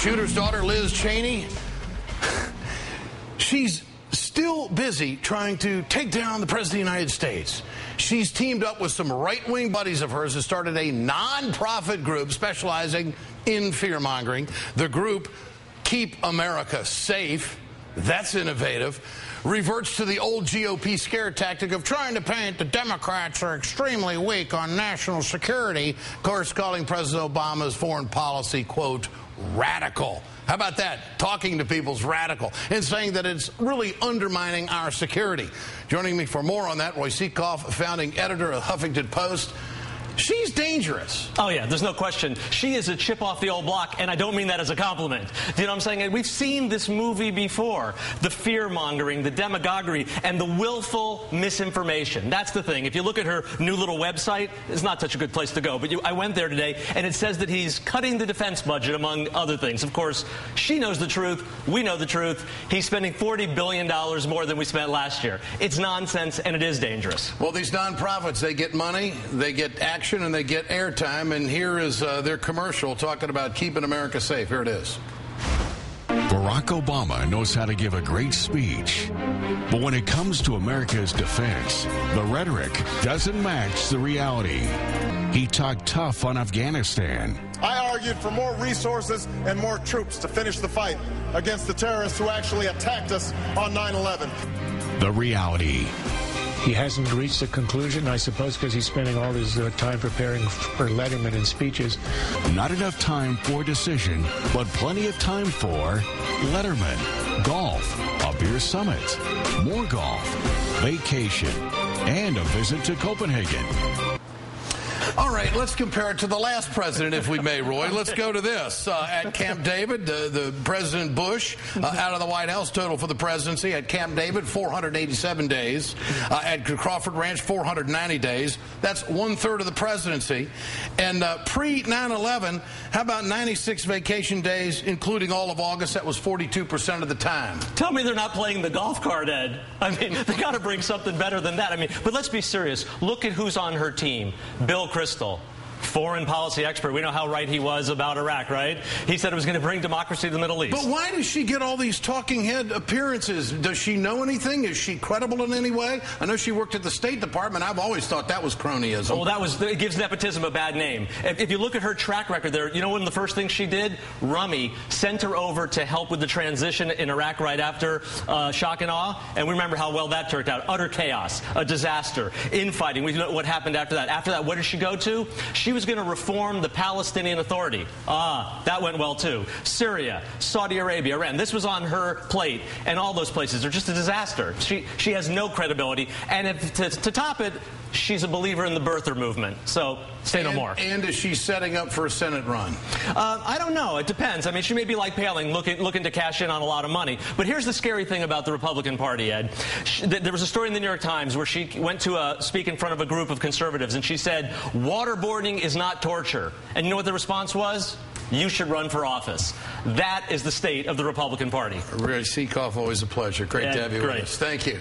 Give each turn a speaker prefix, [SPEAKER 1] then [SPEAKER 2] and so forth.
[SPEAKER 1] shooter's daughter, Liz Cheney, she's still busy trying to take down the President of the United States. She's teamed up with some right-wing buddies of hers and started a non-profit group specializing in fear-mongering. The group, Keep America Safe, that's innovative, reverts to the old GOP scare tactic of trying to paint the Democrats are extremely weak on national security, of course, calling President Obama's foreign policy, quote, radical. How about that? Talking to people's radical and saying that it's really undermining our security. Joining me for more on that, Roy Seekoff, founding editor of Huffington Post. She's dangerous.
[SPEAKER 2] Oh, yeah, there's no question. She is a chip off the old block, and I don't mean that as a compliment. Do you know what I'm saying? And we've seen this movie before. The fear-mongering, the demagoguery, and the willful misinformation. That's the thing. If you look at her new little website, it's not such a good place to go. But I went there today, and it says that he's cutting the defense budget, among other things. Of course, she knows the truth. We know the truth. He's spending $40 billion more than we spent last year. It's nonsense, and it is dangerous.
[SPEAKER 1] Well, these nonprofits, they get money, they get action, and they get airtime, and here is their commercial talking about keeping America safe. Here it is.
[SPEAKER 3] Barack Obama knows how to give a great speech, but when it comes to America's defense, the rhetoric doesn't match the reality. He talked tough on Afghanistan.
[SPEAKER 4] I argued for more resources and more troops to finish the fight against the terrorists who actually attacked us on 9/11.
[SPEAKER 3] The reality.
[SPEAKER 5] He hasn't reached a conclusion, I suppose, because he's spending all his time preparing for Letterman and speeches.
[SPEAKER 3] Not enough time for decision, but plenty of time for Letterman, golf, a beer summit, more golf, vacation, and a visit to Copenhagen.
[SPEAKER 1] All right, let's compare it to the last president, if we may, Roy. Let's go to this. At Camp David, the President Bush, out of the White House, total for the presidency. At Camp David, 487 days. At Crawford Ranch, 490 days. That's 1/3 of the presidency. And pre-9/11, how about 96 vacation days, including all of August? That was 42% of the time.
[SPEAKER 2] Tell me they're not playing the golf cart, Ed. I mean, they got to bring something better than that. I mean, but let's be serious. Look at who's on her team. Bill Crystal, foreign policy expert. We know how right he was about Iraq, right? He said it was going to bring democracy to the Middle East.
[SPEAKER 1] But why does she get all these talking head appearances? Does she know anything? Is she credible in any way? I know she worked at the State Department. I've always thought that was cronyism.
[SPEAKER 2] Well, it gives nepotism a bad name. If you look at her track record there, you know one of the first things she did? Rummy sent her over to help with the transition in Iraq right after shock and awe. And we remember how well that turned out. Utter chaos, a disaster, infighting. We know what happened after that. After that, what did she go to? She was going to reform the Palestinian Authority. That went well too. Syria, Saudi Arabia, Iran. This was on her plate, and all those places are just a disaster. She has no credibility, and to top it, she's a believer in the birther movement. So say no more.
[SPEAKER 1] And is she setting up for a Senate run?
[SPEAKER 2] I don't know. It depends. I mean, she may be like Palin, looking to cash in on a lot of money. But here's the scary thing about the Republican Party, Ed. There was a story in the New York Times where she went to speak in front of a group of conservatives, and she said, waterboarding is not torture. And you know what the response was? You should run for office. That is the state of the Republican Party.
[SPEAKER 1] Roy Seekoff, always a pleasure. Great to have you with us. Thank you.